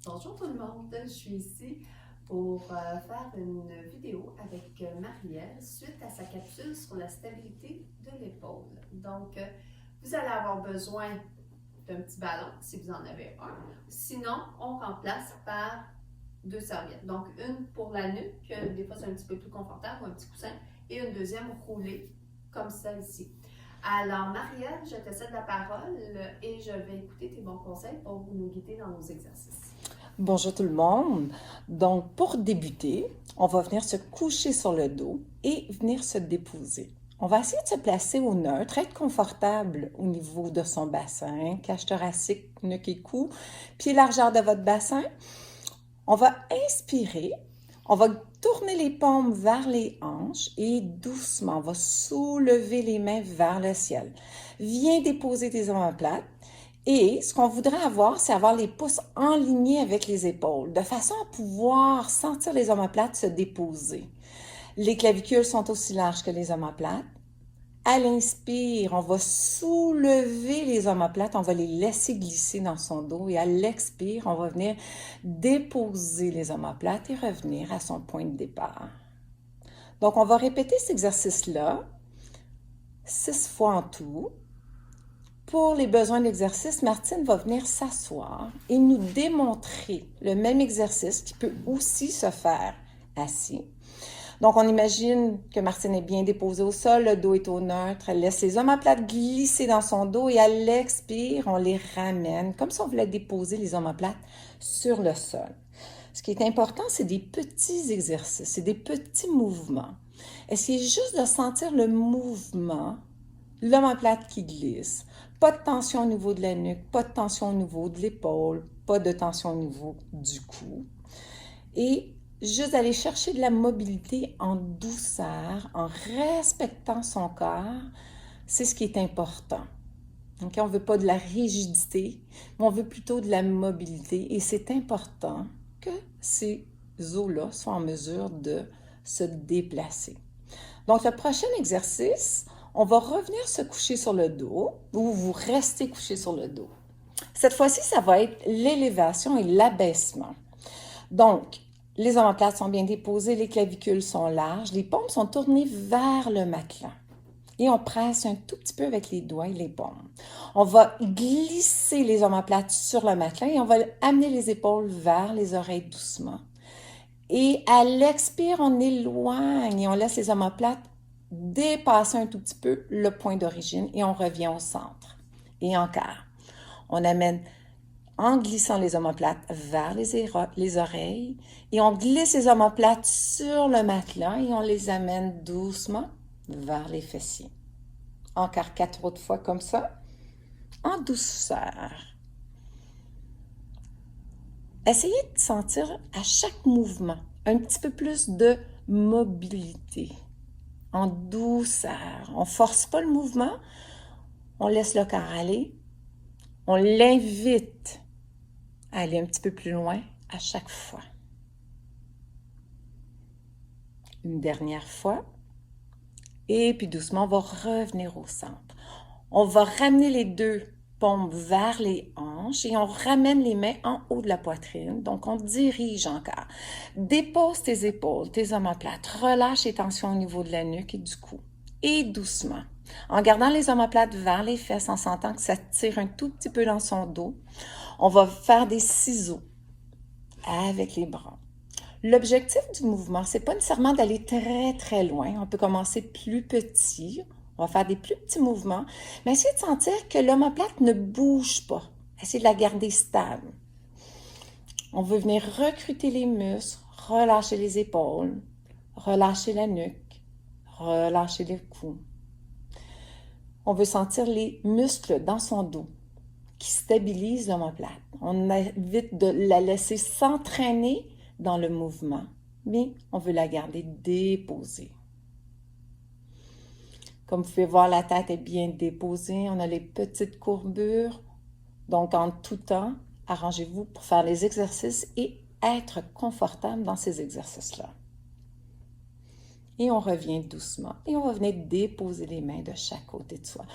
Bonjour tout le monde, je suis ici pour faire une vidéo avec Marielle suite à sa capsule sur la stabilité de l'épaule. Donc, vous allez avoir besoin d'un petit ballon si vous en avez un. Sinon, on remplace par deux serviettes. Donc, une pour la nuque, des fois c'est un petit peu plus confortable, un petit coussin, et une deuxième roulée comme ça ici. Alors, Marielle, je te cède la parole et je vais écouter tes bons conseils pour nous guider dans nos exercices. Bonjour tout le monde. Donc, pour débuter, on va venir se coucher sur le dos et venir se déposer. On va essayer de se placer au neutre, être confortable au niveau de son bassin, cage thoracique, nuque et cou, pied largeur de votre bassin. On va inspirer, on va tourner les paumes vers les hanches et doucement, on va soulever les mains vers le ciel. Viens déposer tes omoplates. Et ce qu'on voudrait avoir, c'est avoir les pouces alignés avec les épaules, de façon à pouvoir sentir les omoplates se déposer. Les clavicules sont aussi larges que les omoplates. À l'inspire, on va soulever les omoplates, on va les laisser glisser dans son dos. Et à l'expire, on va venir déposer les omoplates et revenir à son point de départ. Donc, on va répéter cet exercice-là 6 fois en tout. Pour les besoins d'exercice, Martine va venir s'asseoir et nous démontrer le même exercice qui peut aussi se faire assis. Donc, on imagine que Martine est bien déposée au sol, le dos est au neutre, elle laisse les omoplates glisser dans son dos et à l'expire, on les ramène comme si on voulait déposer les omoplates sur le sol. Ce qui est important, c'est des petits exercices, c'est des petits mouvements. Essayez juste de sentir le mouvement, l'omoplate qui glisse. Pas de tension au niveau de la nuque, pas de tension au niveau de l'épaule, pas de tension au niveau du cou. Et juste aller chercher de la mobilité en douceur, en respectant son corps, c'est ce qui est important. Okay? On ne veut pas de la rigidité, mais on veut plutôt de la mobilité. Et c'est important que ces os-là soient en mesure de se déplacer. Donc, le prochain exercice, on va revenir se coucher sur le dos ou vous restez couché sur le dos. Cette fois-ci, ça va être l'élévation et l'abaissement. Donc, les omoplates sont bien déposées, les clavicules sont larges, les paumes sont tournées vers le matelas. Et on presse un tout petit peu avec les doigts et les paumes. On va glisser les omoplates sur le matelas et on va amener les épaules vers les oreilles doucement. Et à l'expire, on éloigne et on laisse les omoplates dépasser un tout petit peu le point d'origine et on revient au centre. Et encore, on amène en glissant les omoplates vers les oreilles et on glisse les omoplates sur le matelas et on les amène doucement vers les fessiers. Encore 4 autres fois comme ça, en douceur. Essayez de sentir à chaque mouvement un petit peu plus de mobilité, en douceur. On ne force pas le mouvement, on laisse le corps aller, on l'invite à aller un petit peu plus loin à chaque fois. Une dernière fois. Et puis doucement, on va revenir au centre. On va ramener les deux paumes vers les hanches et on ramène les mains en haut de la poitrine. Donc, on dirige encore. Dépose tes épaules, tes omoplates. Relâche les tensions au niveau de la nuque et du cou. Et doucement, en gardant les omoplates vers les fesses, en sentant que ça tire un tout petit peu dans son dos, on va faire des ciseaux avec les bras. L'objectif du mouvement, c'est pas nécessairement d'aller très, très loin. On peut commencer plus petit. On va faire des plus petits mouvements. Mais essayez de sentir que l'omoplate ne bouge pas. Essayez de la garder stable. On veut venir recruter les muscles, relâcher les épaules, relâcher la nuque, relâcher le cou. On veut sentir les muscles dans son dos qui stabilisent l'omoplate. On évite de la laisser s'entraîner dans le mouvement, mais on veut la garder déposée. Comme vous pouvez voir, la tête est bien déposée, on a les petites courbures. Donc, en tout temps, arrangez-vous pour faire les exercices et être confortable dans ces exercices-là. Et on revient doucement et on va venir déposer les mains de chaque côté de soi.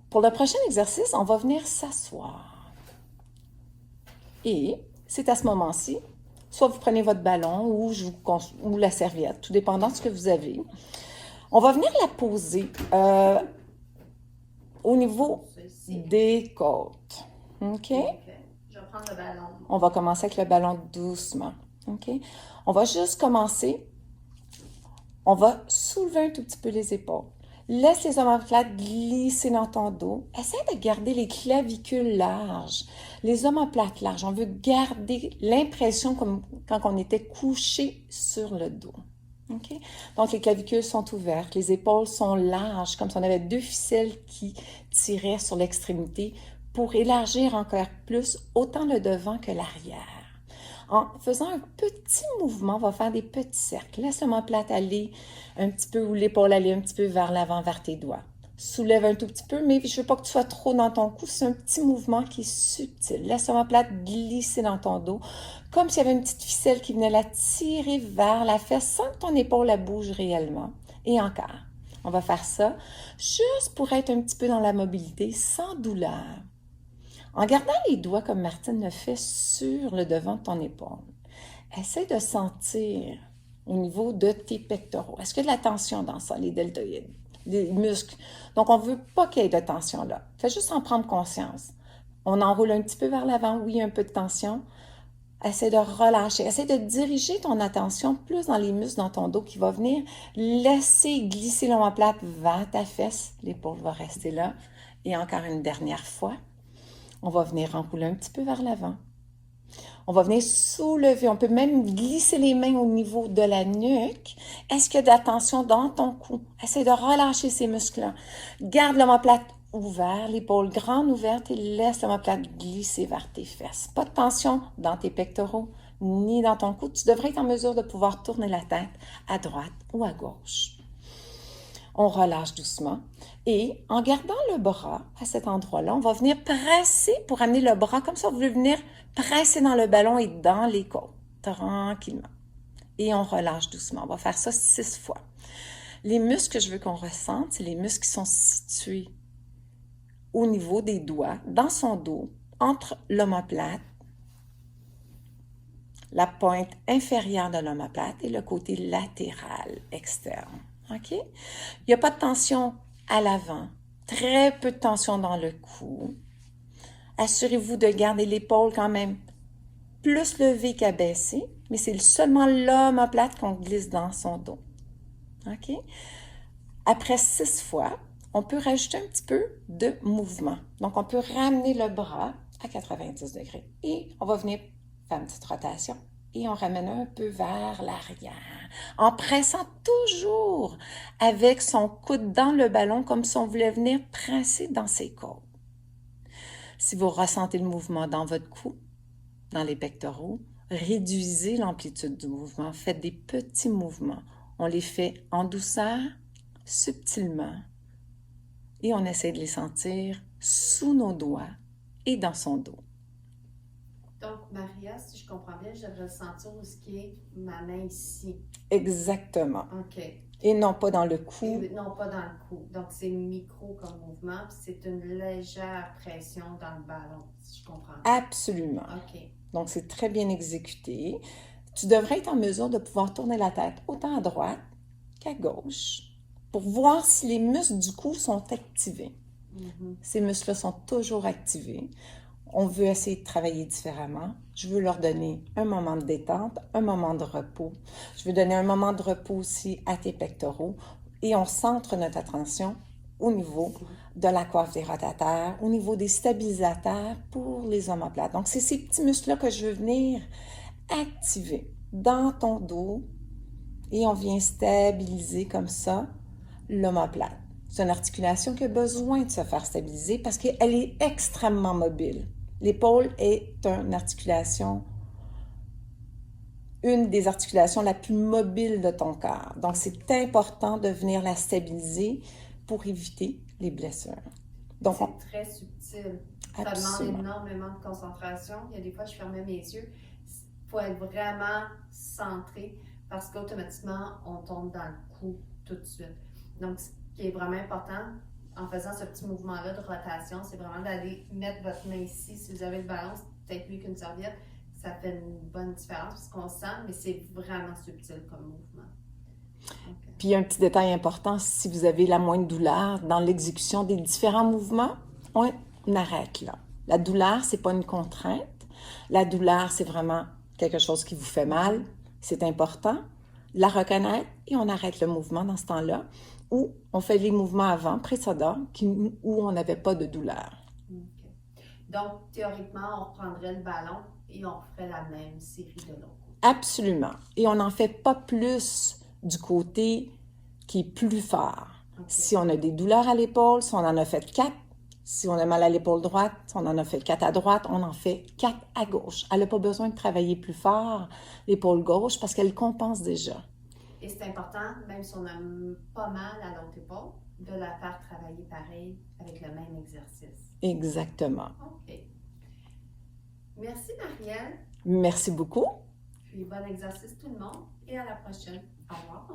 Pour le prochain exercice, on va venir s'asseoir. Et c'est à ce moment-ci, soit vous prenez votre ballon ou la serviette, tout dépendant de ce que vous avez. On va venir la poser au niveau des côtes. OK? Je vais prendre le ballon. On va commencer avec le ballon doucement. OK? On va juste commencer. On va soulever un tout petit peu les épaules. Laisse les omoplates glisser dans ton dos. Essaie de garder les clavicules larges, les omoplates larges. On veut garder l'impression comme quand on était couché sur le dos. Okay? Donc, les clavicules sont ouvertes, les épaules sont larges, comme si on avait deux ficelles qui tiraient sur l'extrémité pour élargir encore plus autant le devant que l'arrière. En faisant un petit mouvement, on va faire des petits cercles. Laisse l'omoplate aller un petit peu ou l'épaule aller un petit peu vers l'avant, vers tes doigts. Soulève un tout petit peu, mais je ne veux pas que tu sois trop dans ton cou. C'est un petit mouvement qui est subtil. Laisse l'omoplate glisser dans ton dos, comme s'il y avait une petite ficelle qui venait la tirer vers la fesse sans que ton épaule la bouge réellement. Et encore. On va faire ça juste pour être un petit peu dans la mobilité, sans douleur. En gardant les doigts comme Martine le fait sur le devant de ton épaule, essaie de sentir au niveau de tes pectoraux. Est-ce qu'il y a de la tension dans ça, les deltoïdes, les muscles? Donc, on ne veut pas qu'il y ait de tension là. Fais juste en prendre conscience. On enroule un petit peu vers l'avant, oui, un peu de tension. Essaie de relâcher. Essaie de diriger ton attention plus dans les muscles dans ton dos qui va venir laisser glisser l'omoplate vers ta fesse. L'épaule va rester là. Et encore une dernière fois. On va venir enrouler un petit peu vers l'avant. On va venir soulever. On peut même glisser les mains au niveau de la nuque. Est-ce qu'il y a de la tension dans ton cou? Essaie de relâcher ces muscles-là. Garde l'omoplate ouvert, l'épaule grande ouverte et laisse l'omoplate glisser vers tes fesses. Pas de tension dans tes pectoraux ni dans ton cou. Tu devrais être en mesure de pouvoir tourner la tête à droite ou à gauche. On relâche doucement et en gardant le bras à cet endroit-là, on va venir presser pour amener le bras comme ça, on veut venir presser dans le ballon et dans les côtes, tranquillement. Et on relâche doucement. On va faire ça 6 fois. Les muscles que je veux qu'on ressente, c'est les muscles qui sont situés au niveau des doigts, dans son dos, entre l'omoplate, la pointe inférieure de l'omoplate et le côté latéral externe. OK? Il n'y a pas de tension à l'avant, très peu de tension dans le cou. Assurez-vous de garder l'épaule quand même plus levée qu'abaissée, mais c'est seulement l'omoplate qu'on glisse dans son dos. OK? Après 6 fois, on peut rajouter un petit peu de mouvement. Donc, on peut ramener le bras à 90 degrés et on va venir faire une petite rotation. Et on ramène un peu vers l'arrière, en pressant toujours avec son coude dans le ballon, comme si on voulait venir presser dans ses côtes. Si vous ressentez le mouvement dans votre cou, dans les pectoraux, réduisez l'amplitude du mouvement, faites des petits mouvements. On les fait en douceur, subtilement, et on essaie de les sentir sous nos doigts et dans son dos. Donc, Maria, si je comprends bien, je devrais sentir où ce qui est ma main ici. Exactement. OK. Et non pas dans le cou. Non, pas dans le cou. Donc, c'est micro comme mouvement, puis c'est une légère pression dans le ballon, si je comprends bien. Absolument. OK. Donc, c'est très bien exécuté. Tu devrais être en mesure de pouvoir tourner la tête autant à droite qu'à gauche pour voir si les muscles du cou sont activés. Ces muscles-là sont toujours activés. On veut essayer de travailler différemment. Je veux leur donner un moment de détente, un moment de repos. Je veux donner un moment de repos aussi à tes pectoraux. Et on centre notre attention au niveau de la coiffe des rotateurs, au niveau des stabilisateurs pour les omoplates. Donc, c'est ces petits muscles-là que je veux venir activer dans ton dos. Et on vient stabiliser comme ça l'omoplate. C'est une articulation qui a besoin de se faire stabiliser parce qu'elle est extrêmement mobile. L'épaule est une des articulations la plus mobile de ton corps. Donc, c'est important de venir la stabiliser pour éviter les blessures. Donc, c'est très subtil. Absolument. Ça demande énormément de concentration. Il y a des fois, je fermais mes yeux. Il faut être vraiment centré parce qu'automatiquement, on tombe dans le cou tout de suite. Donc, ce qui est vraiment important en faisant ce petit mouvement-là de rotation, c'est vraiment d'aller mettre votre main ici. Si vous avez le ballon, c'est peut-être mieux qu'une serviette. ça fait une bonne différence parce qu'on sent, mais c'est vraiment subtil comme mouvement. Okay. Puis un petit détail important, si vous avez la moindre douleur dans l'exécution des différents mouvements, on arrête là. La douleur, c'est pas une contrainte. La douleur, c'est vraiment quelque chose qui vous fait mal. C'est important. La reconnaître et on arrête le mouvement dans ce temps-là. Ou on fait les mouvements avant, précédents, où on n'avait pas de douleur. Okay. Donc, théoriquement, on reprendrait le ballon et on ferait la même série de l'autre côté. Absolument. Et on n'en fait pas plus du côté qui est plus fort. Okay. Si on a des douleurs à l'épaule, si on en a fait 4, si on a mal à l'épaule droite, si on en a fait 4 à droite, on en fait 4 à gauche. Elle n'a pas besoin de travailler plus fort l'épaule gauche parce qu'elle compense déjà. Et c'est important, même si on a pas mal à l'autre épaule, de la faire travailler pareil avec le même exercice. Exactement. OK. Merci, Marielle. Merci beaucoup. Puis bon exercice tout le monde et à la prochaine. Au revoir.